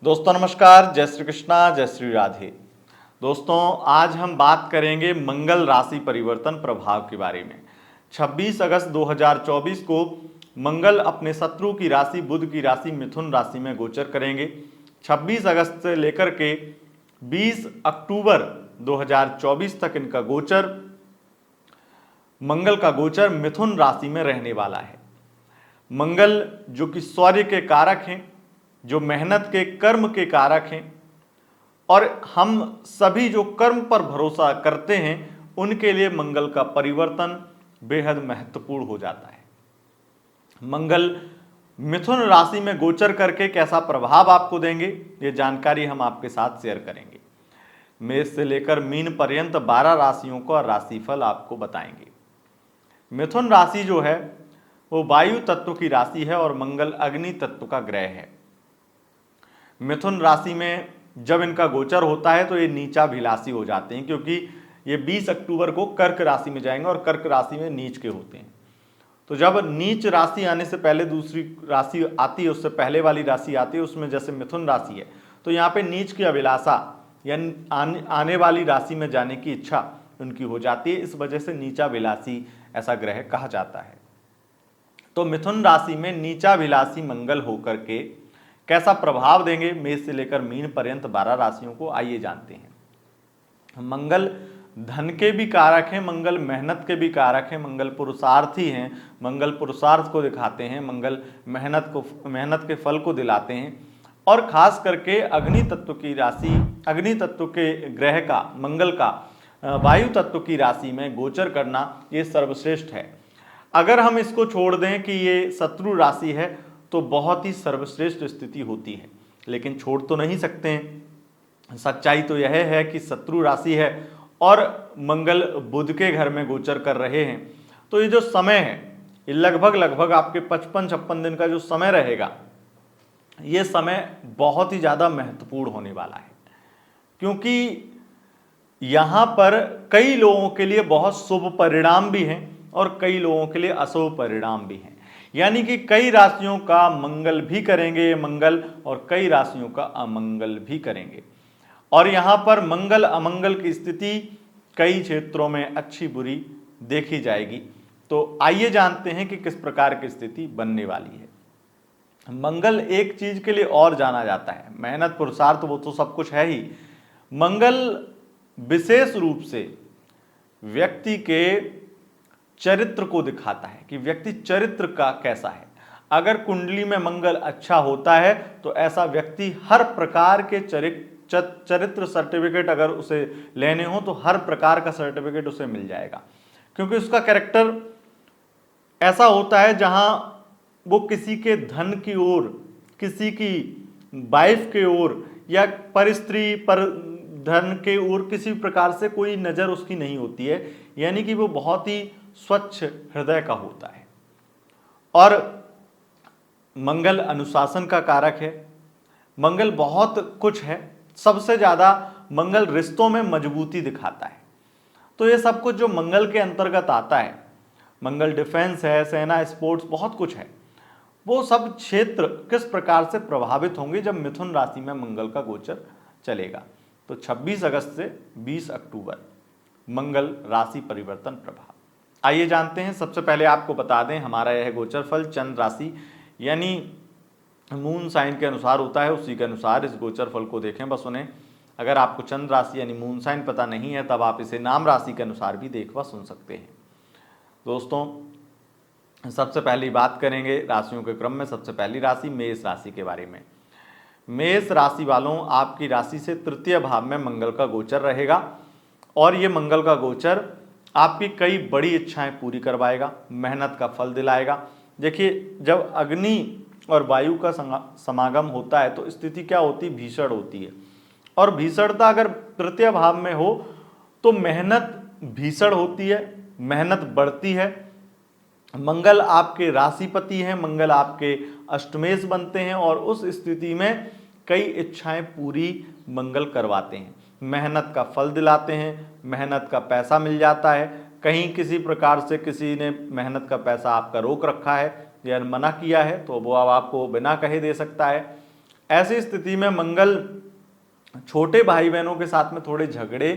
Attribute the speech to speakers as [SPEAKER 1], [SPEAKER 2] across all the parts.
[SPEAKER 1] दोस्तों नमस्कार, जय श्री कृष्णा, जय श्री राधे। दोस्तों आज हम बात करेंगे मंगल राशि परिवर्तन प्रभाव के बारे में। 26 अगस्त 2024 को मंगल अपने शत्रु की राशि बुध की राशि मिथुन राशि में गोचर करेंगे। 26 अगस्त से लेकर के 20 अक्टूबर 2024 तक इनका गोचर, मंगल का गोचर मिथुन राशि में रहने वाला है। मंगल जो कि शौर्य के कारक हैं, जो मेहनत के कर्म के कारक हैं, और हम सभी जो कर्म पर भरोसा करते हैं उनके लिए मंगल का परिवर्तन बेहद महत्वपूर्ण हो जाता है। मंगल मिथुन राशि में गोचर करके कैसा प्रभाव आपको देंगे, ये जानकारी हम आपके साथ शेयर करेंगे। मेष से लेकर मीन पर्यंत 12 राशियों का राशिफल आपको बताएंगे। मिथुन राशि जो है वो वायु तत्व की राशि है और मंगल अग्नि तत्व का ग्रह है। मिथुन राशि में जब इनका गोचर होता है तो ये नीचाभिलाषी हो जाते हैं, क्योंकि ये 20 अक्टूबर को कर्क राशि में जाएंगे और कर्क राशि में नीच के होते हैं। तो जब नीच राशि आने से पहले दूसरी राशि आती है, उससे पहले वाली राशि आती है, उसमें जैसे मिथुन राशि है तो यहाँ पे नीच की अभिलाषा यानी आने वाली राशि में जाने की इच्छा उनकी हो जाती है। इस वजह से नीचाभिलाषी ऐसा ग्रह कहा जाता है। तो मिथुन राशि में नीचाभिलाषी मंगल होकर के कैसा प्रभाव देंगे मेष से लेकर मीन पर्यंत 12 राशियों को, आइए जानते हैं। मंगल धन के भी कारक हैं, मंगल मेहनत के भी कारक हैं, मंगल पुरुषार्थी हैं, मंगल पुरुषार्थ को दिखाते हैं, मंगल मेहनत के फल को दिलाते हैं। और खास करके अग्नि तत्व की राशि, अग्नि तत्व के ग्रह का, मंगल का वायु तत्व की राशि में गोचर करना ये सर्वश्रेष्ठ है। अगर हम इसको छोड़ दें कि ये शत्रु राशि है तो बहुत ही सर्वश्रेष्ठ स्थिति होती है, लेकिन छोड़ तो नहीं सकते हैं। सच्चाई तो यह है कि शत्रु राशि है और मंगल बुध के घर में गोचर कर रहे हैं। तो ये जो समय है ये लगभग आपके 55-56 दिन का जो समय रहेगा, ये समय बहुत ही ज़्यादा महत्वपूर्ण होने वाला है, क्योंकि यहाँ पर कई लोगों के लिए बहुत शुभ परिणाम भी हैं और कई लोगों के लिए अशुभ परिणाम भी हैं। यानी कि कई राशियों का मंगल भी करेंगे मंगल और कई राशियों का अमंगल भी करेंगे। और यहाँ पर मंगल अमंगल की स्थिति कई क्षेत्रों में अच्छी बुरी देखी जाएगी। तो आइए जानते हैं कि किस प्रकार की स्थिति बनने वाली है। मंगल एक चीज के लिए और जाना जाता है, मेहनत पुरुषार्थ वो तो सब कुछ है ही। मंगल विशेष रूप से व्यक्ति के चरित्र को दिखाता है कि व्यक्ति चरित्र का कैसा है। अगर कुंडली में मंगल अच्छा होता है तो ऐसा व्यक्ति हर प्रकार के चरित्र सर्टिफिकेट अगर उसे लेने हो तो हर प्रकार का सर्टिफिकेट उसे मिल जाएगा, क्योंकि उसका कैरेक्टर ऐसा होता है जहां वो किसी के धन की ओर, किसी की वाइफ के ओर या परिस्त्री पर धन के ओर किसी प्रकार से कोई नजर उसकी नहीं होती है। यानी कि वो बहुत ही स्वच्छ हृदय का होता है। और मंगल अनुशासन का कारक है, मंगल बहुत कुछ है। सबसे ज्यादा मंगल रिश्तों में मजबूती दिखाता है। तो ये सब कुछ जो मंगल के अंतर्गत आता है, मंगल डिफेंस है, सेना, स्पोर्ट्स, बहुत कुछ है। वो सब क्षेत्र किस प्रकार से प्रभावित होंगे जब मिथुन राशि में मंगल का गोचर चलेगा। तो 26 अगस्त से 20 अक्टूबर मंगल राशि परिवर्तन प्रभाव, आइए जानते हैं। सबसे पहले आपको बता दें हमारा यह गोचर फल चंद्र राशि यानी मून साइन के अनुसार होता है, उसी के अनुसार इस गोचर फल को देखें। बस उन्हें, अगर आपको चंद्र राशि यानी मून साइन पता नहीं है तब आप इसे नाम राशि के अनुसार भी देख व सुन सकते हैं। दोस्तों सबसे पहली बात करेंगे राशियों के क्रम में। सबसे पहली राशि मेष राशि के बारे में। मेष राशि वालों, आपकी राशि से तृतीय भाव में मंगल का गोचर रहेगा और ये मंगल का गोचर आपकी कई बड़ी इच्छाएं पूरी करवाएगा, मेहनत का फल दिलाएगा। देखिए, जब अग्नि और वायु का समागम होता है तो स्थिति क्या होती है, भीषण होती है। और भीषणता अगर तृतीय भाव में हो तो मेहनत भीषण होती है, मेहनत बढ़ती है। मंगल आपके राशिपति हैं, मंगल आपके अष्टमेश बनते हैं और उस स्थिति में कई इच्छाएं पूरी मंगल करवाते हैं, मेहनत का फल दिलाते हैं, मेहनत का पैसा मिल जाता है। कहीं किसी प्रकार से किसी ने मेहनत का पैसा आपका रोक रखा है या मना किया है तो वो अब आपको बिना कहे दे सकता है। ऐसी स्थिति में मंगल छोटे भाई बहनों के साथ में थोड़े झगड़े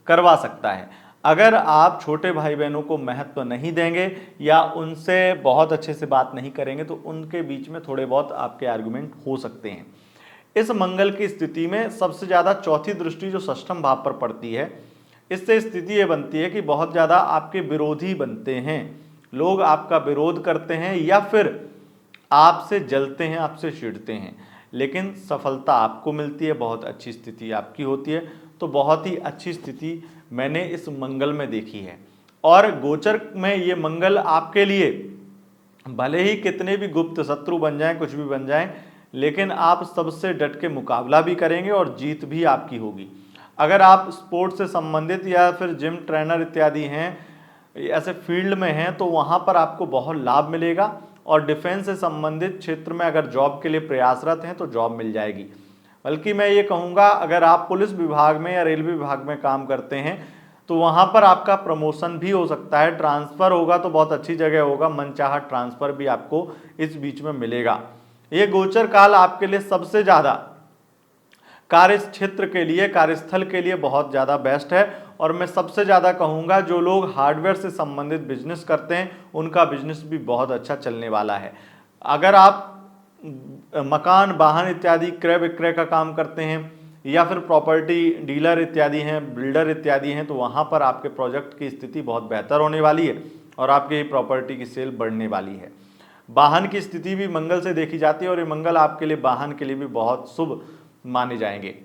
[SPEAKER 1] करवा सकता है। अगर आप छोटे भाई बहनों को महत्व नहीं देंगे या उनसे बहुत अच्छे से बात नहीं करेंगे तो उनके बीच में थोड़े बहुत आपके आर्गुमेंट हो सकते हैं। इस मंगल की स्थिति में सबसे ज़्यादा चौथी दृष्टि जो षष्ठम भाव पर पड़ती है, इससे स्थिति ये बनती है कि बहुत ज़्यादा आपके विरोधी बनते हैं, लोग आपका विरोध करते हैं या फिर आपसे जलते हैं, आपसे चिढ़ते हैं, लेकिन सफलता आपको मिलती है, बहुत अच्छी स्थिति आपकी होती है। तो बहुत ही अच्छी स्थिति मैंने इस मंगल में देखी है। और गोचर में ये मंगल आपके लिए भले ही कितने भी गुप्त शत्रु बन जाएं, कुछ भी बन जाएं, लेकिन आप सबसे डट के मुकाबला भी करेंगे और जीत भी आपकी होगी। अगर आप स्पोर्ट्स से संबंधित या फिर जिम ट्रेनर इत्यादि हैं, ऐसे फील्ड में हैं, तो वहाँ पर आपको बहुत लाभ मिलेगा। और डिफेंस से संबंधित क्षेत्र में अगर जॉब के लिए प्रयासरत हैं तो जॉब मिल जाएगी। बल्कि मैं ये कहूँगा, अगर आप पुलिस विभाग में या रेलवे विभाग में काम करते हैं तो वहाँ पर आपका प्रमोशन भी हो सकता है, ट्रांसफ़र होगा तो बहुत अच्छी जगह होगा, मनचाहा ट्रांसफ़र भी आपको इस बीच में मिलेगा। ये गोचर काल आपके लिए सबसे ज़्यादा कार्य क्षेत्र के लिए, कार्यस्थल के लिए बहुत ज़्यादा बेस्ट है। और मैं सबसे ज़्यादा कहूँगा, जो लोग हार्डवेयर से संबंधित बिजनेस करते हैं उनका बिजनेस भी बहुत अच्छा चलने वाला है। अगर आप मकान, वाहन इत्यादि क्रय विक्रय का काम करते हैं या फिर प्रॉपर्टी डीलर इत्यादि हैं, बिल्डर इत्यादि हैं, तो वहाँ पर आपके प्रोजेक्ट की स्थिति बहुत बेहतर होने वाली है और आपकी प्रॉपर्टी की सेल बढ़ने वाली है। वाहन की स्थिति भी मंगल से देखी जाती है और ये मंगल आपके लिए वाहन के लिए भी बहुत शुभ माने जाएंगे।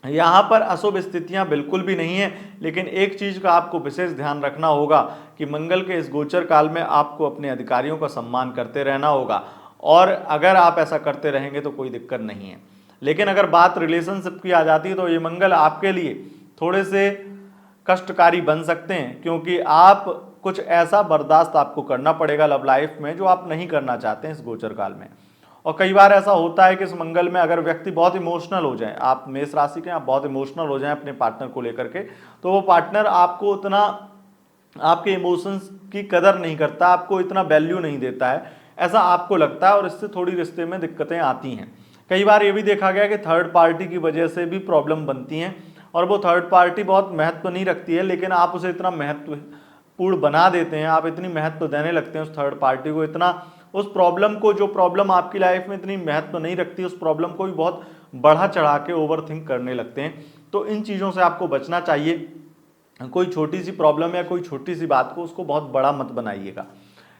[SPEAKER 1] यहाँ पर अशुभ स्थितियाँ बिल्कुल भी नहीं है, लेकिन एक चीज़ का आपको विशेष ध्यान रखना होगा कि मंगल के इस गोचर काल में आपको अपने अधिकारियों का सम्मान करते रहना होगा। और अगर आप ऐसा करते रहेंगे तो कोई दिक्कत नहीं है। लेकिन अगर बात रिलेशनशिप की आ जाती है तो ये मंगल आपके लिए थोड़े से कष्टकारी बन सकते हैं, क्योंकि आप कुछ ऐसा बर्दाश्त आपको करना पड़ेगा लव लाइफ में जो आप नहीं करना चाहते हैं इस गोचर काल में। और कई बार ऐसा होता है कि इस मंगल में अगर व्यक्ति बहुत इमोशनल हो जाए, आप मेष राशि के, आप बहुत इमोशनल हो जाएं अपने पार्टनर को लेकर के, तो वो पार्टनर आपको उतना, आपके इमोशंस की कदर नहीं करता, आपको इतना वैल्यू नहीं देता है, ऐसा आपको लगता है और इससे थोड़ी रिश्ते में दिक्कतें आती हैं। कई बार ये भी देखा गया कि थर्ड पार्टी की वजह से भी प्रॉब्लम बनती हैं और वो थर्ड पार्टी बहुत महत्व नहीं रखती है, लेकिन आप उसे इतना महत्वपूर्ण बना देते हैं, आप इतनी महत्व देने लगते हैं उस थर्ड पार्टी को, इतना उस प्रॉब्लम को, जो प्रॉब्लम आपकी लाइफ में इतनी महत्व नहीं रखती, उस प्रॉब्लम को भी बहुत बढ़ा चढ़ा के ओवरथिंक करने लगते हैं। तो इन चीज़ों से आपको बचना चाहिए। कोई छोटी सी प्रॉब्लम या कोई छोटी सी बात को उसको बहुत बड़ा मत बनाइएगा,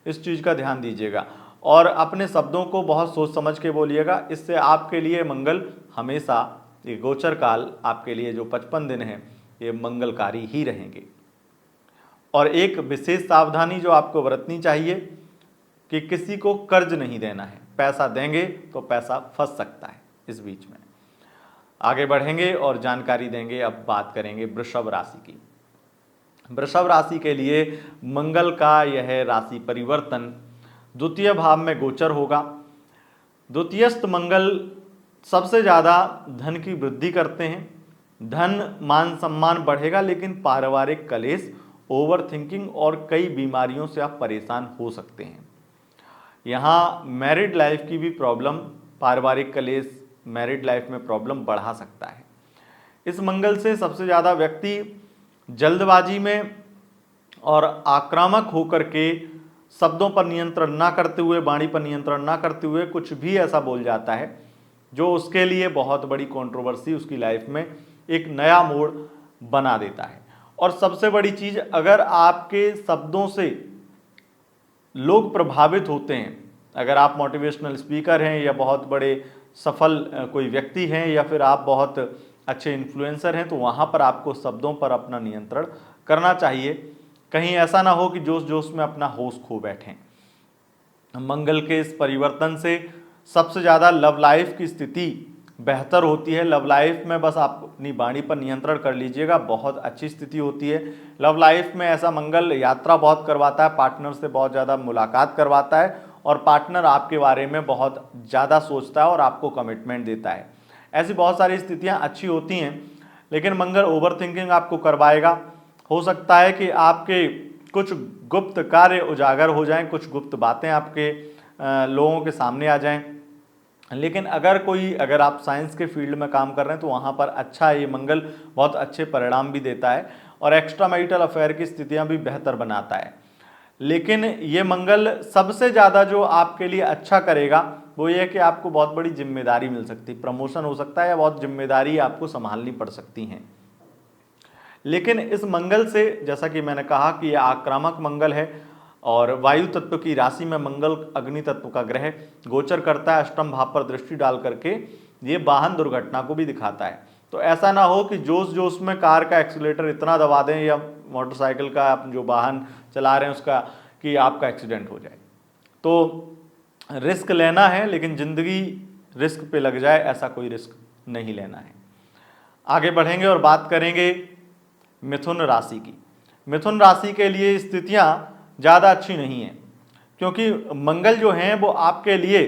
[SPEAKER 1] इस चीज़ का ध्यान दीजिएगा और अपने शब्दों को बहुत सोच समझ के बोलिएगा। इससे आपके लिए मंगल हमेशा, ये गोचर काल आपके लिए जो 55 दिन हैं ये मंगलकारी ही रहेंगे। और एक विशेष सावधानी जो आपको बरतनी चाहिए कि किसी को कर्ज नहीं देना है, पैसा देंगे तो पैसा फंस सकता है इस बीच में। आगे बढ़ेंगे और जानकारी देंगे। अब बात करेंगे वृषभ राशि की। वृषभ राशि के लिए मंगल का यह राशि परिवर्तन द्वितीय भाव में गोचर होगा। द्वितीयस्थ मंगल सबसे ज़्यादा धन की वृद्धि करते हैं, धन मान सम्मान बढ़ेगा, लेकिन पारिवारिक कलेश, ओवर थिंकिंग और कई बीमारियों से आप परेशान हो सकते हैं। यहाँ मैरिड लाइफ की भी प्रॉब्लम, पारिवारिक कलेश मैरिड लाइफ में प्रॉब्लम बढ़ा सकता है। इस मंगल से सबसे ज़्यादा व्यक्ति जल्दबाजी में और आक्रामक होकर के शब्दों पर नियंत्रण ना करते हुए, वाणी पर नियंत्रण ना करते हुए कुछ भी ऐसा बोल जाता है जो उसके लिए बहुत बड़ी कंट्रोवर्सी, उसकी लाइफ में एक नया मोड़ बना देता है। और सबसे बड़ी चीज़, अगर आपके शब्दों से लोग प्रभावित होते हैं, अगर आप मोटिवेशनल स्पीकर हैं या बहुत बड़े सफल कोई व्यक्ति हैं या फिर आप बहुत अच्छे इन्फ्लुएंसर हैं, तो वहाँ पर आपको शब्दों पर अपना नियंत्रण करना चाहिए। कहीं ऐसा ना हो कि जोश जोश में अपना होश खो बैठें। मंगल के इस परिवर्तन से सबसे ज़्यादा लव लाइफ की स्थिति बेहतर होती है। लव लाइफ में बस आप अपनी वाणी पर नियंत्रण कर लीजिएगा, बहुत अच्छी स्थिति होती है। लव लाइफ में ऐसा मंगल यात्रा बहुत करवाता है, पार्टनर से बहुत ज़्यादा मुलाकात करवाता है और पार्टनर आपके बारे में बहुत ज़्यादा सोचता है और आपको कमिटमेंट देता है। ऐसी बहुत सारी स्थितियाँ अच्छी होती हैं, लेकिन मंगल ओवर थिंकिंग आपको करवाएगा। हो सकता है कि आपके कुछ गुप्त कार्य उजागर हो जाएं, कुछ गुप्त बातें आपके लोगों के सामने आ जाएं लेकिन अगर आप साइंस के फील्ड में काम कर रहे हैं तो वहाँ पर अच्छा ये मंगल बहुत अच्छे परिणाम भी देता है और एक्स्ट्रा मैरिटल अफेयर की स्थितियाँ भी बेहतर बनाता है। लेकिन ये मंगल सबसे ज़्यादा जो आपके लिए अच्छा करेगा वो ये है कि आपको बहुत बड़ी जिम्मेदारी मिल सकती है, प्रमोशन हो सकता है या बहुत जिम्मेदारी आपको संभालनी पड़ सकती हैं। लेकिन इस मंगल से, जैसा कि मैंने कहा कि यह आक्रामक मंगल है और वायु तत्व की राशि में मंगल अग्नि तत्व का ग्रह गोचर करता है, अष्टम भाव पर दृष्टि डाल करके ये वाहन दुर्घटना को भी दिखाता है। तो ऐसा ना हो कि जोश जोश में कार का एक्सीलेटर इतना दबा दें या मोटरसाइकिल का आप जो वाहन चला रहे हैं उसका, कि आपका एक्सीडेंट हो जाए। तो रिस्क लेना है लेकिन जिंदगी रिस्क पे लग जाए ऐसा कोई रिस्क नहीं लेना है। आगे बढ़ेंगे और बात करेंगे मिथुन राशि की। मिथुन राशि के लिए स्थितियां ज़्यादा अच्छी नहीं हैं, क्योंकि मंगल जो हैं वो आपके लिए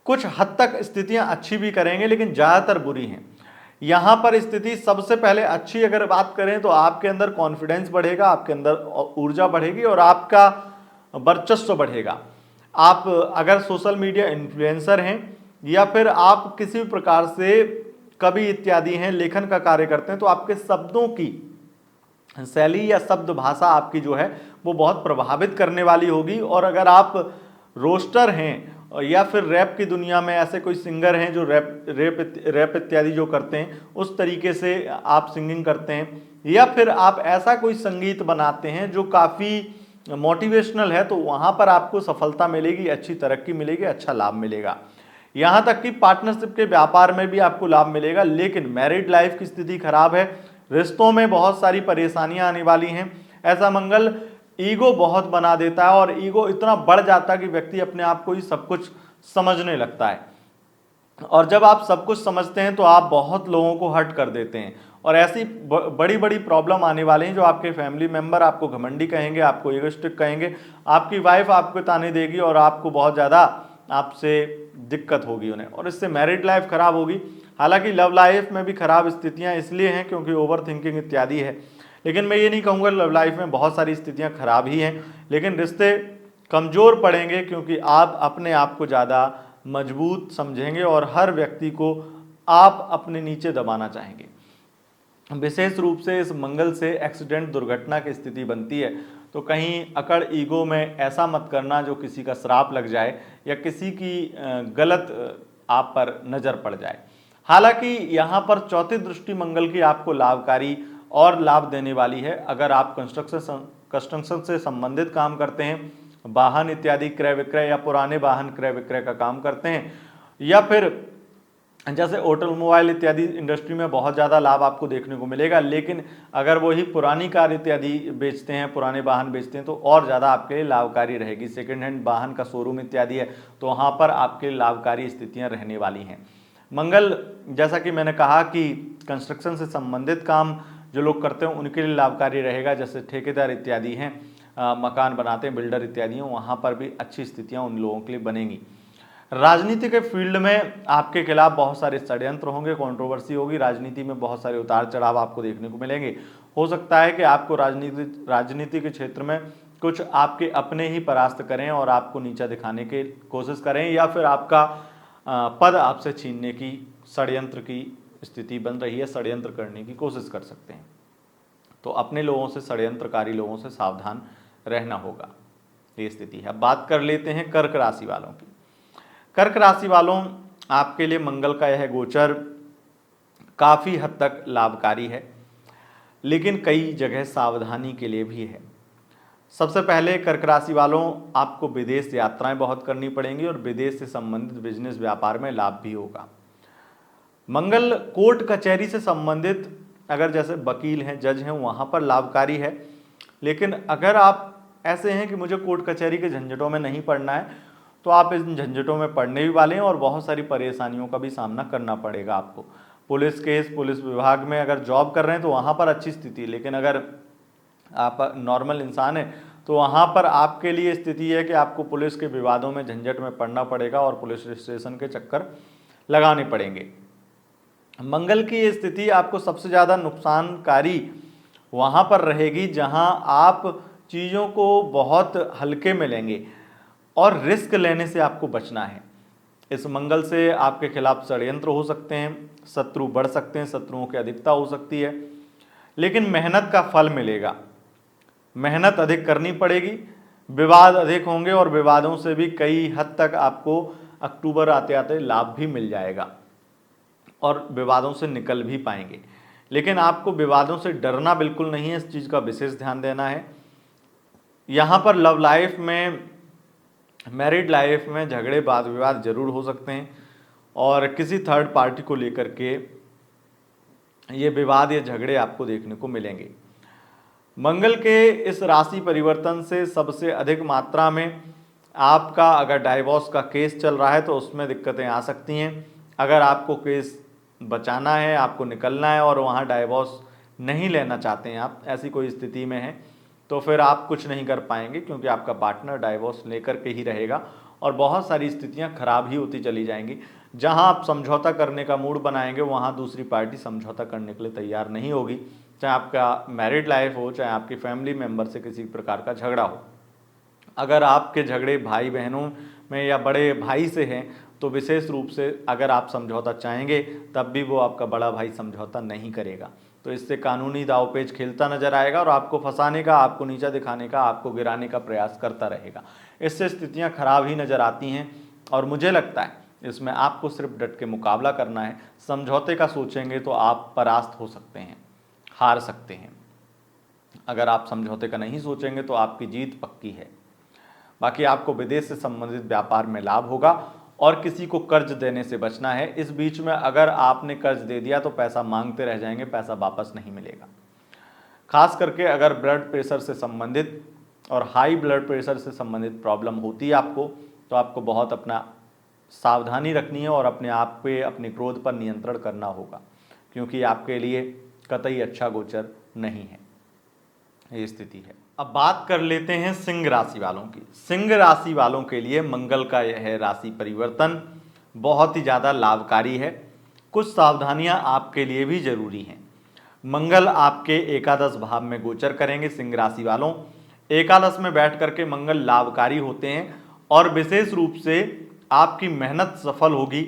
[SPEAKER 1] कुछ हद तक स्थितियां अच्छी भी करेंगे लेकिन ज़्यादातर बुरी हैं। यहाँ पर स्थिति सबसे पहले अच्छी अगर बात करें तो आपके अंदर कॉन्फिडेंस बढ़ेगा, आपके अंदर ऊर्जा बढ़ेगी और आपका वर्चस्व बढ़ेगा। आप अगर सोशल मीडिया इन्फ्लुएंसर हैं या फिर आप किसी भी प्रकार से कवि इत्यादि हैं, लेखन का कार्य करते हैं, तो आपके शब्दों की शैली या शब्द भाषा आपकी जो है वो बहुत प्रभावित करने वाली होगी। और अगर आप रोस्टर हैं या फिर रैप की दुनिया में ऐसे कोई सिंगर हैं जो रैप इत्यादि जो करते हैं, उस तरीके से आप सिंगिंग करते हैं या फिर आप ऐसा कोई संगीत बनाते हैं जो काफ़ी मोटिवेशनल है, तो वहाँ पर आपको सफलता मिलेगी, अच्छी तरक्की मिलेगी, अच्छा लाभ मिलेगा। यहाँ तक कि पार्टनरशिप के व्यापार में भी आपको लाभ मिलेगा। लेकिन मैरिड लाइफ की स्थिति खराब है, रिश्तों में बहुत सारी परेशानियां आने वाली हैं। ऐसा मंगल ईगो बहुत बना देता है और ईगो इतना बढ़ जाता है कि व्यक्ति अपने आप को ही सब कुछ समझने लगता है। और जब आप सब कुछ समझते हैं तो आप बहुत लोगों को हर्ट कर देते हैं और ऐसी बड़ी बड़ी प्रॉब्लम आने वाली हैं जो आपके फैमिली मेंबर आपको घमंडी कहेंगे, आपको ईगोइस्टिक कहेंगे, आपकी वाइफ आपको ताने देगी और आपको बहुत ज़्यादा आपसे दिक्कत होगी उन्हें, और इससे मैरिड लाइफ खराब होगी। हालांकि लव लाइफ में भी खराब स्थितियां इसलिए हैं क्योंकि ओवर थिंकिंग इत्यादि है। लेकिन मैं ये नहीं कहूँगा लव लाइफ में बहुत सारी स्थितियां खराब ही हैं, लेकिन रिश्ते कमज़ोर पड़ेंगे क्योंकि आप अपने आप को ज़्यादा मजबूत समझेंगे और हर व्यक्ति को आप अपने नीचे दबाना चाहेंगे। विशेष रूप से इस मंगल से एक्सीडेंट दुर्घटना की स्थिति बनती है, तो कहीं अकड़ ईगो में ऐसा मत करना जो किसी का श्राप लग जाए या किसी की गलत आप पर नज़र पड़ जाए। हालांकि यहाँ पर चौथी दृष्टि मंगल की आपको लाभकारी और लाभ देने वाली है। अगर आप कंस्ट्रक्शन से संबंधित काम करते हैं, वाहन इत्यादि क्रय विक्रय या पुराने वाहन क्रय विक्रय का काम करते हैं, या फिर जैसे ऑटोमोबाइल इत्यादि इंडस्ट्री में बहुत ज़्यादा लाभ आपको देखने को मिलेगा। लेकिन अगर वही पुरानी कार इत्यादि बेचते हैं, पुराने वाहन बेचते हैं, तो और ज़्यादा आपके लिए लाभकारी रहेगी। सेकेंड हैंड वाहन का शोरूम इत्यादि है तो वहाँ पर आपके लिए लाभकारी स्थितियाँ रहने वाली हैं। मंगल, जैसा कि मैंने कहा कि कंस्ट्रक्शन से संबंधित काम जो लोग करते हैं उनके लिए लाभकारी रहेगा, जैसे ठेकेदार इत्यादि हैं, मकान बनाते हैं, बिल्डर इत्यादि हैं, वहाँ पर भी अच्छी स्थितियाँ उन लोगों के लिए बनेंगी। राजनीति के फील्ड में आपके खिलाफ बहुत सारे षड्यंत्र होंगे, कंट्रोवर्सी होगी, राजनीति में बहुत सारे उतार चढ़ाव आपको देखने को मिलेंगे। हो सकता है कि आपको राजनीति के क्षेत्र में कुछ आपके अपने ही परास्त करें और आपको नीचा दिखाने की कोशिश करें, या फिर आपका पद आपसे छीनने की षड्यंत्र की स्थिति बन रही है, षड्यंत्र करने की कोशिश कर सकते हैं। तो अपने लोगों से, षड्यंत्रकारी लोगों से सावधान रहना होगा, ये स्थिति है। अब बात कर लेते हैं कर्क राशि वालों की। कर्क राशि वालों, आपके लिए मंगल का यह गोचर काफ़ी हद तक लाभकारी है, लेकिन कई जगह सावधानी के लिए भी है। सबसे पहले कर्क राशि वालों, आपको विदेश यात्राएं बहुत करनी पड़ेंगी और विदेश से संबंधित बिजनेस व्यापार में लाभ भी होगा। मंगल कोर्ट कचहरी से संबंधित, अगर जैसे वकील हैं, जज हैं, वहाँ पर लाभकारी है। लेकिन अगर आप ऐसे हैं कि मुझे कोर्ट कचहरी के झंझटों में नहीं पड़ना है, तो आप इन झंझटों में पड़ने भी वाले हैं और बहुत सारी परेशानियों का भी सामना करना पड़ेगा आपको। पुलिस केस, पुलिस विभाग में अगर जॉब कर रहे हैं तो वहाँ पर अच्छी स्थिति है, लेकिन अगर आप नॉर्मल इंसान हैं तो वहाँ पर आपके लिए स्थिति है कि आपको पुलिस के विवादों में, झंझट में पड़ना पड़ेगा और पुलिस स्टेशन के चक्कर लगाने पड़ेंगे। मंगल की ये स्थिति आपको सबसे ज़्यादा नुकसानकारी वहाँ पर रहेगी जहाँ आप चीज़ों को बहुत हल्के में लेंगे और रिस्क लेने से आपको बचना है। इस मंगल से आपके खिलाफ षड्यंत्र हो सकते हैं, शत्रु बढ़ सकते हैं, शत्रुओं की अधिकता हो सकती है, लेकिन मेहनत का फल मिलेगा। मेहनत अधिक करनी पड़ेगी, विवाद अधिक होंगे और विवादों से भी कई हद तक आपको अक्टूबर आते आते लाभ भी मिल जाएगा और विवादों से निकल भी पाएंगे। लेकिन आपको विवादों से डरना बिल्कुल नहीं है, इस चीज़ का विशेष ध्यान देना है। यहाँ पर लव लाइफ में, मैरिड लाइफ में झगड़े वाद विवाद जरूर हो सकते हैं और किसी थर्ड पार्टी को लेकर के ये विवाद या झगड़े आपको देखने को मिलेंगे। मंगल के इस राशि परिवर्तन से सबसे अधिक मात्रा में आपका अगर डाइवोर्स का केस चल रहा है तो उसमें दिक्कतें आ सकती हैं। अगर आपको केस बचाना है, आपको निकलना है और वहाँ डाइवोर्स नहीं लेना चाहते हैं आप, ऐसी कोई स्थिति में है, तो फिर आप कुछ नहीं कर पाएंगे, क्योंकि आपका पार्टनर डाइवोर्स लेकर के ही रहेगा और बहुत सारी स्थितियां खराब ही होती चली जाएंगी। जहां आप समझौता करने का मूड बनाएंगे वहां दूसरी पार्टी समझौता करने के लिए तैयार नहीं होगी, चाहे आपका मैरिड लाइफ हो, चाहे आपकी फैमिली मेम्बर से किसी प्रकार का झगड़ा हो। अगर आपके झगड़े भाई बहनों में या बड़े भाई से हैं तो विशेष रूप से अगर आप समझौता चाहेंगे तब भी वो आपका बड़ा भाई समझौता नहीं करेगा, तो इससे कानूनी दांवपेच खेलता नजर आएगा और आपको फंसाने का, आपको नीचा दिखाने का, आपको गिराने का प्रयास करता रहेगा। इससे स्थितियां खराब ही नजर आती हैं और मुझे लगता है इसमें आपको सिर्फ डट के मुकाबला करना है। समझौते का सोचेंगे तो आप परास्त हो सकते हैं, हार सकते हैं। अगर आप समझौते का नहीं सोचेंगे तो आपकी जीत पक्की है। बाकी आपको विदेश से संबंधित व्यापार में लाभ होगा और किसी को कर्ज देने से बचना है। इस बीच में अगर आपने कर्ज दे दिया तो पैसा मांगते रह जाएंगे, पैसा वापस नहीं मिलेगा। खास करके अगर ब्लड प्रेशर से संबंधित और हाई ब्लड प्रेशर से संबंधित प्रॉब्लम होती है आपको, तो आपको बहुत अपना सावधानी रखनी है और अपने आप पे, अपने क्रोध पर नियंत्रण करना होगा, क्योंकि आपके लिए कतई अच्छा गोचर नहीं है, ये स्थिति है। अब बात कर लेते हैं सिंह राशि वालों की। सिंह राशि वालों के लिए मंगल का यह राशि परिवर्तन बहुत ही ज़्यादा लाभकारी है। कुछ सावधानियां आपके लिए भी जरूरी हैं। मंगल आपके एकादश भाव में गोचर करेंगे। सिंह राशि वालों, एकादश में बैठ करके मंगल लाभकारी होते हैं और विशेष रूप से आपकी मेहनत सफल होगी।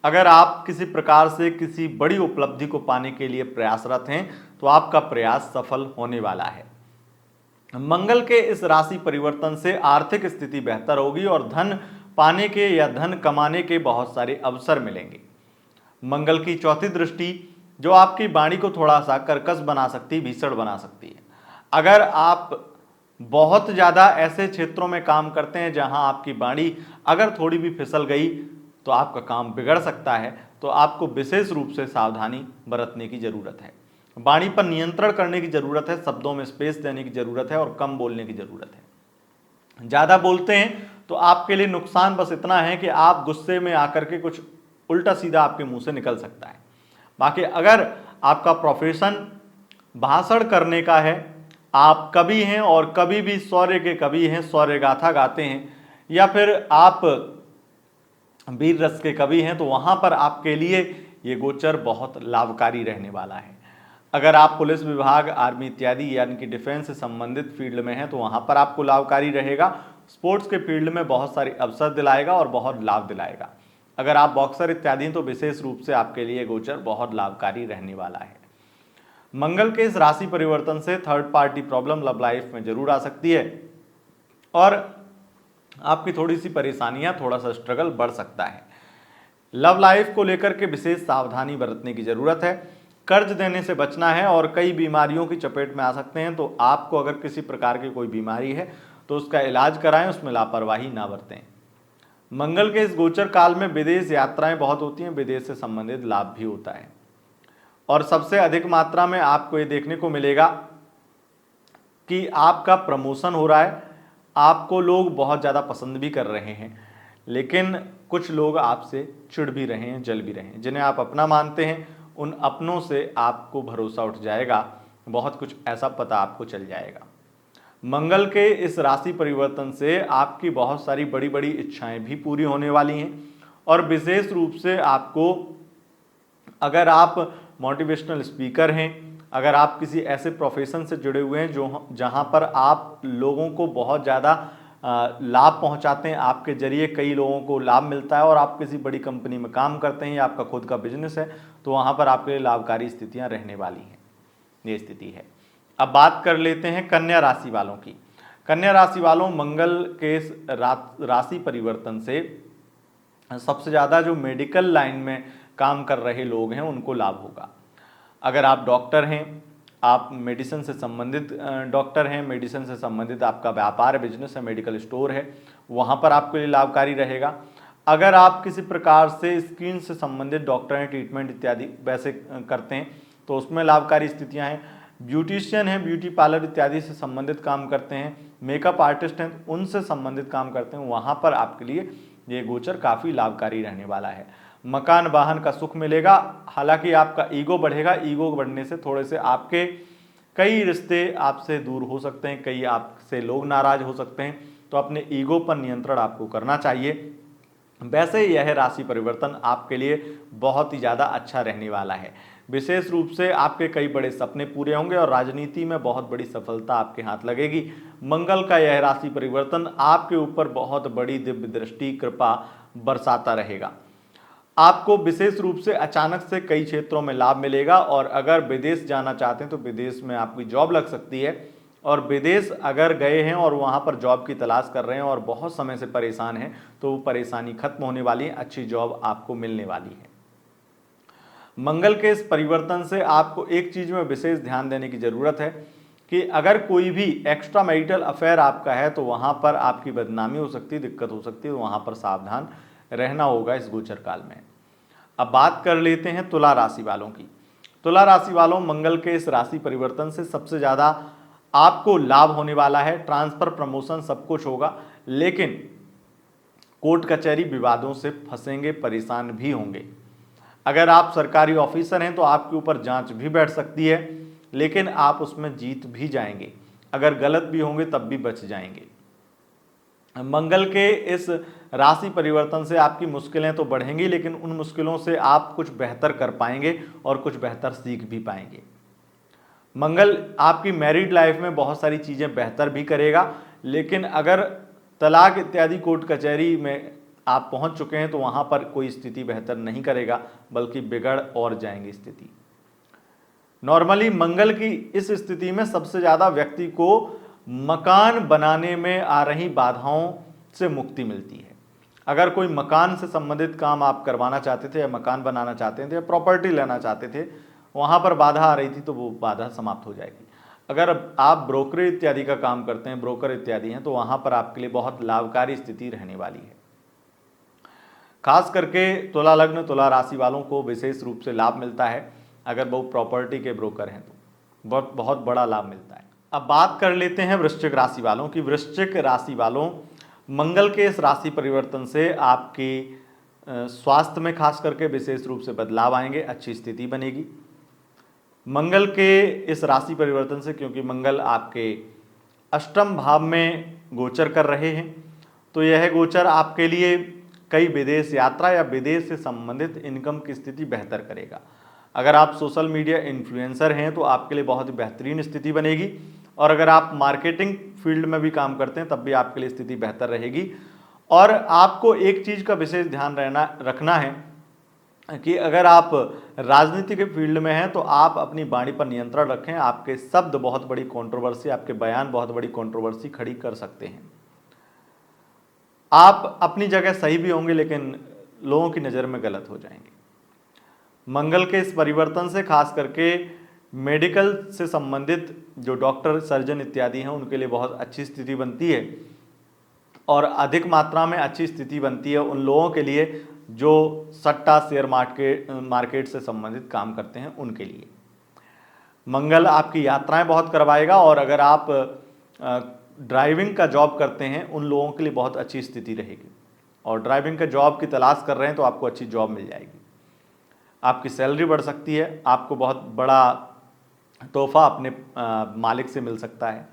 [SPEAKER 1] अगर आप किसी प्रकार से किसी बड़ी उपलब्धि को पाने के लिए प्रयासरत हैं तो आपका प्रयास सफल होने वाला है। मंगल के इस राशि परिवर्तन से आर्थिक स्थिति बेहतर होगी और धन पाने के या धन कमाने के बहुत सारे अवसर मिलेंगे। मंगल की चौथी दृष्टि जो आपकी वाणी को थोड़ा सा कर्कश बना सकती, भीषण बना सकती है। अगर आप बहुत ज़्यादा ऐसे क्षेत्रों में काम करते हैं जहां आपकी वाणी अगर थोड़ी भी फिसल गई तो आपका काम बिगड़ सकता है, तो आपको विशेष रूप से सावधानी बरतने की जरूरत है। वाणी पर नियंत्रण करने की जरूरत है, शब्दों में स्पेस देने की जरूरत है और कम बोलने की जरूरत है। ज़्यादा बोलते हैं तो आपके लिए नुकसान बस इतना है कि आप गुस्से में आकर के कुछ उल्टा सीधा आपके मुंह से निकल सकता है। बाकी अगर आपका प्रोफेशन भाषण करने का है, आप कवि हैं और कभी भी शौर्य के कवि हैं, शौर्य गाथा गाते हैं, या फिर आप वीर रस के कवि हैं, तो वहां पर आपके लिए ये गोचर बहुत लाभकारी रहने वाला है। अगर आप पुलिस विभाग, आर्मी इत्यादि यानी कि डिफेंस से संबंधित फील्ड में हैं तो वहां पर आपको लाभकारी रहेगा। स्पोर्ट्स के फील्ड में बहुत सारे अवसर दिलाएगा और बहुत लाभ दिलाएगा। अगर आप बॉक्सर इत्यादि तो विशेष रूप से आपके लिए गोचर बहुत लाभकारी रहने वाला है। मंगल के इस राशि परिवर्तन से third party problem love life में जरूर आ सकती है और आपकी थोड़ी सी परेशानियां, थोड़ा सा स्ट्रगल बढ़ सकता है। लव लाइफ को लेकर के विशेष सावधानी बरतने की जरूरत है। कर्ज देने से बचना है और कई बीमारियों की चपेट में आ सकते हैं, तो आपको अगर किसी प्रकार की कोई बीमारी है तो उसका इलाज कराएं, उसमें लापरवाही ना बरतें। मंगल के इस गोचर काल में विदेश यात्राएं बहुत होती हैं, विदेश से संबंधित लाभ भी होता है और सबसे अधिक मात्रा में आपको ये देखने को मिलेगा कि आपका प्रमोशन हो रहा है, आपको लोग बहुत ज़्यादा पसंद भी कर रहे हैं, लेकिन कुछ लोग आपसे चिढ़ भी रहे हैं, जल भी रहे हैं। जिन्हें आप अपना मानते हैं उन अपनों से आपको भरोसा उठ जाएगा, बहुत कुछ ऐसा पता आपको चल जाएगा। मंगल के इस राशि परिवर्तन से आपकी बहुत सारी बड़ी बड़ी इच्छाएं भी पूरी होने वाली हैं और विशेष रूप से आपको, अगर आप मोटिवेशनल स्पीकर हैं, अगर आप किसी ऐसे प्रोफेशन से जुड़े हुए हैं जो जहां पर आप लोगों को बहुत ज़्यादा लाभ पहुंचाते हैं, आपके जरिए कई लोगों को लाभ मिलता है और आप किसी बड़ी कंपनी में काम करते हैं या आपका खुद का बिजनेस है, तो वहाँ पर आपके लिए लाभकारी स्थितियाँ रहने वाली हैं। ये स्थिति है। अब बात कर लेते हैं कन्या राशि वालों की। कन्या राशि वालों, मंगल के इस राशि परिवर्तन से सबसे ज़्यादा जो मेडिकल लाइन में काम कर रहे लोग हैं उनको लाभ होगा। अगर आप डॉक्टर हैं, आप मेडिसिन से संबंधित डॉक्टर हैं, मेडिसिन से संबंधित आपका व्यापार है, बिजनेस है, मेडिकल स्टोर है, वहाँ पर आपके लिए लाभकारी रहेगा। अगर आप किसी प्रकार से स्किन से संबंधित डॉक्टर हैं, ट्रीटमेंट इत्यादि वैसे करते हैं तो उसमें लाभकारी स्थितियाँ हैं। ब्यूटिशियन हैं, ब्यूटी पार्लर इत्यादि से संबंधित काम करते हैं, मेकअप आर्टिस्ट हैं, उनसे संबंधित काम करते हैं, वहाँ पर आपके लिए ये गोचर काफ़ी लाभकारी रहने वाला है। मकान वाहन का सुख मिलेगा। हालांकि आपका ईगो बढ़ेगा, ईगो बढ़ने से थोड़े से आपके कई रिश्ते आपसे दूर हो सकते हैं, कई आपसे लोग नाराज हो सकते हैं, तो अपने ईगो पर नियंत्रण आपको करना चाहिए। वैसे यह राशि परिवर्तन आपके लिए बहुत ही ज़्यादा अच्छा रहने वाला है। विशेष रूप से आपके कई बड़े सपने पूरे होंगे और राजनीति में बहुत बड़ी सफलता आपके हाथ लगेगी। मंगल का यह राशि परिवर्तन आपके ऊपर बहुत बड़ी दिव्य दृष्टि, कृपा बरसाता रहेगा। आपको विशेष रूप से अचानक से कई क्षेत्रों में लाभ मिलेगा और अगर विदेश जाना चाहते हैं तो विदेश में आपकी जॉब लग सकती है। और विदेश अगर गए हैं और वहाँ पर जॉब की तलाश कर रहे हैं और बहुत समय से परेशान हैं तो वो परेशानी खत्म होने वाली है, अच्छी जॉब आपको मिलने वाली है। मंगल के इस परिवर्तन से आपको एक चीज़ में विशेष ध्यान देने की ज़रूरत है कि अगर कोई भी एक्स्ट्रा मैरिटल अफेयर आपका है तो वहाँ पर आपकी बदनामी हो सकती है, दिक्कत हो सकती है, तो वहाँ पर सावधान रहना होगा इस गोचर काल में। अब बात कर लेते हैं तुला राशि वालों की। तुला राशि वालों, मंगल के इस राशि परिवर्तन से सबसे ज़्यादा आपको लाभ होने वाला है। ट्रांसफर, प्रमोशन सब कुछ होगा, लेकिन कोर्ट कचहरी विवादों से फंसेंगे, परेशान भी होंगे। अगर आप सरकारी ऑफिसर हैं तो आपके ऊपर जांच भी बैठ सकती है, लेकिन आप उसमें जीत भी जाएंगे। अगर गलत भी होंगे तब भी बच जाएंगे। मंगल के इस राशि परिवर्तन से आपकी मुश्किलें तो बढ़ेंगी, लेकिन उन मुश्किलों से आप कुछ बेहतर कर पाएंगे और कुछ बेहतर सीख भी पाएंगे। मंगल आपकी मैरिड लाइफ में बहुत सारी चीज़ें बेहतर भी करेगा, लेकिन अगर तलाक इत्यादि कोर्ट कचहरी में आप पहुंच चुके हैं तो वहां पर कोई स्थिति बेहतर नहीं करेगा, बल्कि बिगड़ और जाएंगी स्थिति। नॉर्मली मंगल की इस स्थिति में सबसे ज़्यादा व्यक्ति को मकान बनाने में आ रही बाधाओं से मुक्ति मिलती है। अगर कोई मकान से संबंधित काम आप करवाना चाहते थे या मकान बनाना चाहते थे या प्रॉपर्टी लेना चाहते थे, वहाँ पर बाधा आ रही थी तो वो बाधा समाप्त हो जाएगी। अगर आप ब्रोकरेज इत्यादि का काम करते हैं, ब्रोकर इत्यादि हैं, तो वहाँ पर आपके लिए बहुत लाभकारी स्थिति रहने वाली है। खास करके तुला लग्न, तुला राशि वालों को विशेष रूप से लाभ मिलता है। अगर वो प्रॉपर्टी के ब्रोकर हैं तो बहुत बड़ा लाभ मिलता है। अब बात कर लेते हैं वृश्चिक राशि वालों की। वृश्चिक राशि वालों, मंगल के इस राशि परिवर्तन से आपकी स्वास्थ्य में खास करके विशेष रूप से बदलाव आएंगे, अच्छी स्थिति बनेगी। मंगल के इस राशि परिवर्तन से, क्योंकि मंगल आपके अष्टम भाव में गोचर कर रहे हैं, तो यह गोचर आपके लिए कई विदेश यात्रा या विदेश से संबंधित इनकम की स्थिति बेहतर करेगा। अगर आप सोशल मीडिया इन्फ्लुएंसर हैं तो आपके लिए बहुत ही बेहतरीन स्थिति बनेगी, और अगर आप मार्केटिंग फील्ड में भी काम करते हैं तब भी आपके लिए स्थिति बेहतर रहेगी। और आपको एक चीज़ का विशेष ध्यान रखना है कि अगर आप राजनीति के फील्ड में हैं तो आप अपनी वाणी पर नियंत्रण रखें। आपके शब्द बहुत बड़ी कंट्रोवर्सी, आपके बयान बहुत बड़ी कंट्रोवर्सी खड़ी कर सकते हैं। आप अपनी जगह सही भी होंगे, लेकिन लोगों की नज़र में गलत हो जाएंगे। मंगल के इस परिवर्तन से खास करके मेडिकल से संबंधित जो डॉक्टर, सर्जन इत्यादि हैं उनके लिए बहुत अच्छी स्थिति बनती है, और अधिक मात्रा में अच्छी स्थिति बनती है उन लोगों के लिए जो सट्टा, शेयर मार्केट से संबंधित काम करते हैं उनके लिए। मंगल आपकी यात्राएं बहुत करवाएगा, और अगर आप ड्राइविंग का जॉब करते हैं उन लोगों के लिए बहुत अच्छी स्थिति रहेगी। और ड्राइविंग का जॉब की तलाश कर रहे हैं तो आपको अच्छी जॉब मिल जाएगी। आपकी सैलरी बढ़ सकती है, आपको बहुत बड़ा तोहफा अपने मालिक से मिल सकता है।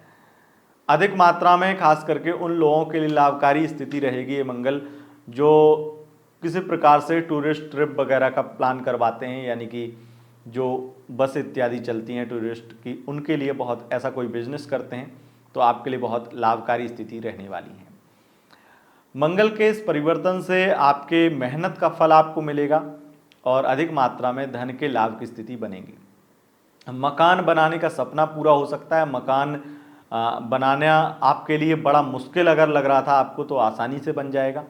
[SPEAKER 1] अधिक मात्रा में खास करके उन लोगों के लिए लाभकारी स्थिति रहेगी ये मंगल जो किसी प्रकार से टूरिस्ट ट्रिप वगैरह का प्लान करवाते हैं, यानी कि जो बस इत्यादि चलती हैं टूरिस्ट की, उनके लिए बहुत ऐसा कोई बिजनेस करते हैं तो आपके लिए बहुत लाभकारी स्थिति रहने वाली है। मंगल के इस परिवर्तन से आपके मेहनत का फल आपको मिलेगा और अधिक मात्रा में धन के लाभ की स्थिति बनेगी। मकान बनाने का सपना पूरा हो सकता है। मकान बनाना आपके लिए बड़ा मुश्किल अगर लग रहा था आपको, तो आसानी से बन जाएगा।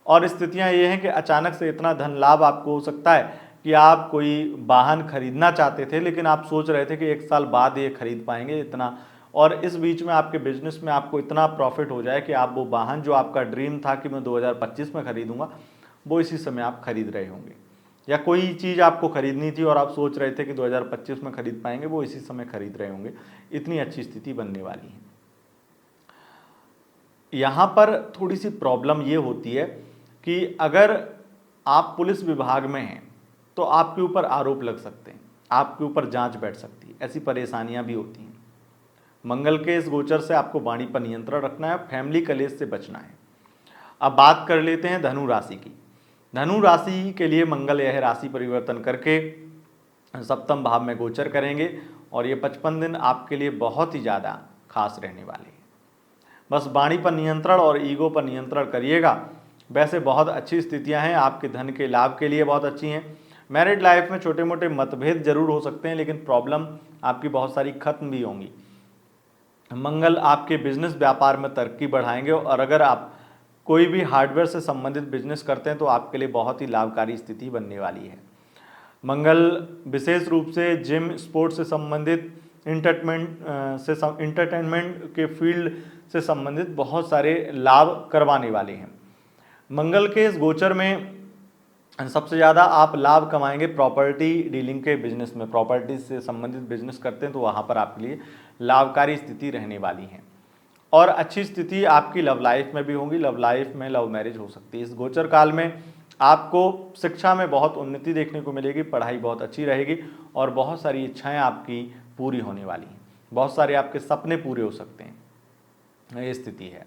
[SPEAKER 1] और स्थितियां ये हैं कि अचानक से इतना धन लाभ आपको हो सकता है कि आप कोई वाहन खरीदना चाहते थे, लेकिन आप सोच रहे थे कि 1 साल बाद ये खरीद पाएंगे इतना, और इस बीच में आपके बिजनेस में आपको इतना प्रॉफिट हो जाए कि आप वो वाहन जो आपका ड्रीम था कि मैं 2025 में खरीदूंगा, वो इसी समय आप खरीद रहे होंगे। या कोई चीज़ आपको खरीदनी थी और आप सोच रहे थे कि 2025 में खरीद पाएंगे, वो इसी समय खरीद रहे होंगे। इतनी अच्छी स्थिति बनने वाली है। यहाँ पर थोड़ी सी प्रॉब्लम ये होती है कि अगर आप पुलिस विभाग में हैं तो आपके ऊपर आरोप लग सकते हैं, आपके ऊपर जांच बैठ सकती है, ऐसी परेशानियां भी होती हैं। मंगल के इस गोचर से आपको वाणी पर नियंत्रण रखना है, फैमिली कलेश से बचना है। अब बात कर लेते हैं धनु राशि की। धनु राशि के लिए मंगल यह राशि परिवर्तन करके सप्तम भाव में गोचर करेंगे और ये 55 दिन आपके लिए बहुत ही ज़्यादा खास रहने वाले हैं। बस वाणी पर नियंत्रण और ईगो पर नियंत्रण करिएगा। वैसे बहुत अच्छी स्थितियां हैं, आपके धन के लाभ के लिए बहुत अच्छी हैं। मैरिड लाइफ में छोटे मोटे मतभेद जरूर हो सकते हैं, लेकिन प्रॉब्लम आपकी बहुत सारी खत्म भी होंगी। मंगल आपके बिजनेस व्यापार में तरक्की बढ़ाएंगे और अगर आप कोई भी हार्डवेयर से संबंधित बिजनेस करते हैं तो आपके लिए बहुत ही लाभकारी स्थिति बनने वाली है। मंगल विशेष रूप से जिम, स्पोर्ट्स से संबंधित, इंटरटेनमेंट के फील्ड से संबंधित बहुत सारे लाभ करवाने वाले हैं। मंगल के इस गोचर में सबसे ज़्यादा आप लाभ कमाएंगे प्रॉपर्टी डीलिंग के बिजनेस में। प्रॉपर्टी से संबंधित बिजनेस करते हैं तो वहाँ पर आपके लिए लाभकारी स्थिति रहने वाली है। और अच्छी स्थिति आपकी लव लाइफ में भी होगी। लव लाइफ में लव मैरिज हो सकती है। इस गोचर काल में आपको शिक्षा में बहुत उन्नति देखने को मिलेगी, पढ़ाई बहुत अच्छी रहेगी और बहुत सारी इच्छाएं आपकी पूरी होने वाली हैं। बहुत सारे आपके सपने पूरे हो सकते हैं, ये स्थिति है।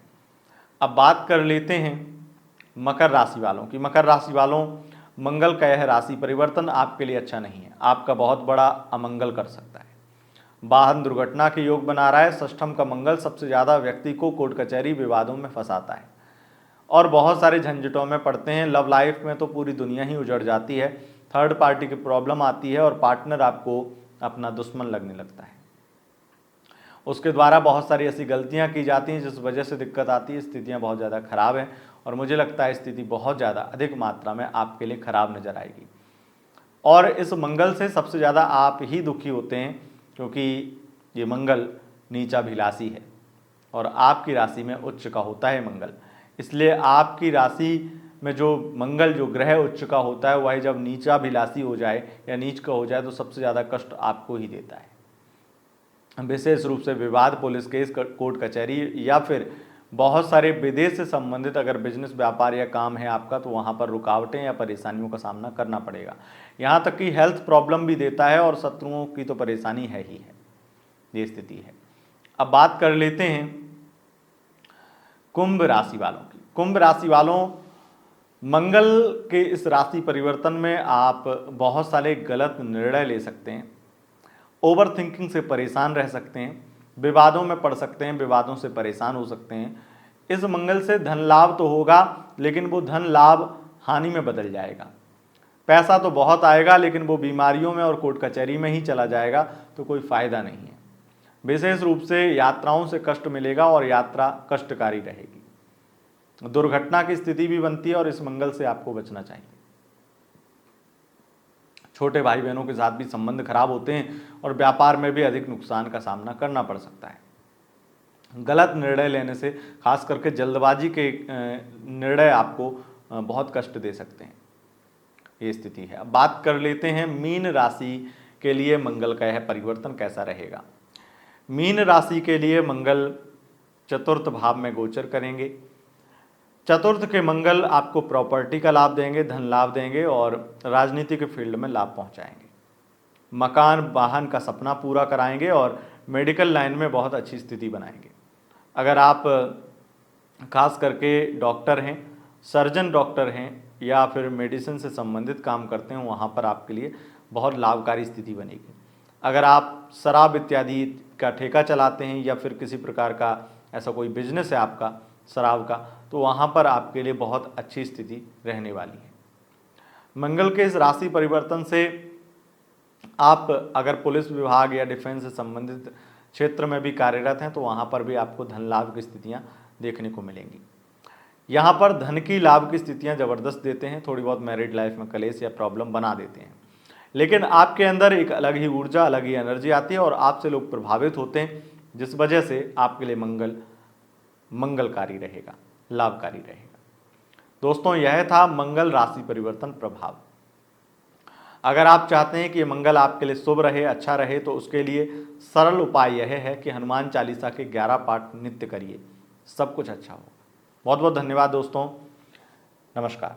[SPEAKER 1] अब बात कर लेते हैं मकर राशि वालों की। मकर राशि वालों, मंगल का यह राशि परिवर्तन आपके लिए अच्छा नहीं है, आपका बहुत बड़ा अमंगल कर सकता है। वाहन दुर्घटना के योग बना रहा है। षष्ठम का मंगल सबसे ज़्यादा व्यक्ति को कोर्ट कचहरी विवादों में फंसाता है और बहुत सारे झंझटों में पड़ते हैं। लव लाइफ में तो पूरी दुनिया ही उजड़ जाती है। थर्ड पार्टी की प्रॉब्लम आती है और पार्टनर आपको अपना दुश्मन लगने लगता है। उसके द्वारा बहुत सारी ऐसी गलतियां की जाती हैं जिस वजह से दिक्कत आती है। स्थितियां बहुत ज़्यादा खराब हैं और मुझे लगता है स्थिति बहुत ज़्यादा अधिक मात्रा में आपके लिए खराब नजर आएगी। और इस मंगल से सबसे ज़्यादा आप ही दुखी होते हैं, क्योंकि ये मंगल नीचाभिलाषी है और आपकी राशि में उच्च का होता है मंगल। इसलिए आपकी राशि में जो मंगल, जो ग्रह उच्च का होता है, वही जब नीचाभिलाषी हो जाए या नीच का हो जाए तो सबसे ज़्यादा कष्ट आपको ही देता है। विशेष रूप से विवाद, पुलिस केस, कोर्ट कचहरी या फिर बहुत सारे विदेश से संबंधित अगर बिजनेस, व्यापार या काम है आपका, तो वहाँ पर रुकावटें या परेशानियों का सामना करना पड़ेगा। यहाँ तक कि हेल्थ प्रॉब्लम भी देता है और शत्रुओं की तो परेशानी है ही है। ये स्थिति है। अब बात कर लेते हैं कुंभ राशि वालों की। कुंभ राशि वालों, मंगल के इस राशि परिवर्तन में आप बहुत सारे गलत निर्णय ले सकते हैं, ओवर थिंकिंग से परेशान रह सकते हैं, विवादों में पड़ सकते हैं, विवादों से परेशान हो सकते हैं। इस मंगल से धन लाभ तो होगा, लेकिन वो धन लाभ हानि में बदल जाएगा। पैसा तो बहुत आएगा, लेकिन वो बीमारियों में और कोर्ट कचहरी में ही चला जाएगा, तो कोई फायदा नहीं है। विशेष रूप से यात्राओं से कष्ट मिलेगा और यात्रा कष्टकारी रहेगी। दुर्घटना की स्थिति भी बनती है और इस मंगल से आपको बचना चाहिए। छोटे भाई बहनों के साथ भी संबंध खराब होते हैं और व्यापार में भी अधिक नुकसान का सामना करना पड़ सकता है। गलत निर्णय लेने से, खास करके जल्दबाजी के निर्णय आपको बहुत कष्ट दे सकते हैं। ये स्थिति है। अब बात कर लेते हैं मीन राशि के लिए मंगल का यह परिवर्तन कैसा रहेगा। मीन राशि के लिए मंगल चतुर्थ भाव में गोचर करेंगे। चतुर्थ के मंगल आपको प्रॉपर्टी का लाभ देंगे, धन लाभ देंगे और राजनीति के फील्ड में लाभ पहुंचाएंगे। मकान, वाहन का सपना पूरा कराएंगे और मेडिकल लाइन में बहुत अच्छी स्थिति बनाएंगे। अगर आप खास करके डॉक्टर हैं, सर्जन डॉक्टर हैं या फिर मेडिसिन से संबंधित काम करते हैं, वहाँ पर आपके लिए बहुत लाभकारी स्थिति बनेगी। अगर आप शराब इत्यादि का ठेका चलाते हैं या फिर किसी प्रकार का ऐसा कोई बिजनेस है आपका, शराब का, तो वहाँ पर आपके लिए बहुत अच्छी स्थिति रहने वाली है। मंगल के इस राशि परिवर्तन से आप अगर पुलिस विभाग या डिफेंस से संबंधित क्षेत्र में भी कार्यरत हैं तो वहाँ पर भी आपको धन लाभ की स्थितियाँ देखने को मिलेंगी। यहाँ पर धन की लाभ की स्थितियाँ ज़बरदस्त देते हैं, थोड़ी बहुत मैरिड लाइफ में कलेश या प्रॉब्लम बना देते हैं, लेकिन आपके अंदर एक अलग ही ऊर्जा, अलग ही एनर्जी आती है और आपसे लोग प्रभावित होते हैं, जिस वजह से आपके लिए मंगलकारी रहेगा, लाभकारी रहेगा। दोस्तों, यह था मंगल राशि परिवर्तन प्रभाव। अगर आप चाहते हैं कि ये मंगल आपके लिए शुभ रहे, अच्छा रहे, तो उसके लिए सरल उपाय यह है कि हनुमान चालीसा के 11 पाठ नित्य करिए, सब कुछ अच्छा होगा। बहुत बहुत धन्यवाद दोस्तों, नमस्कार।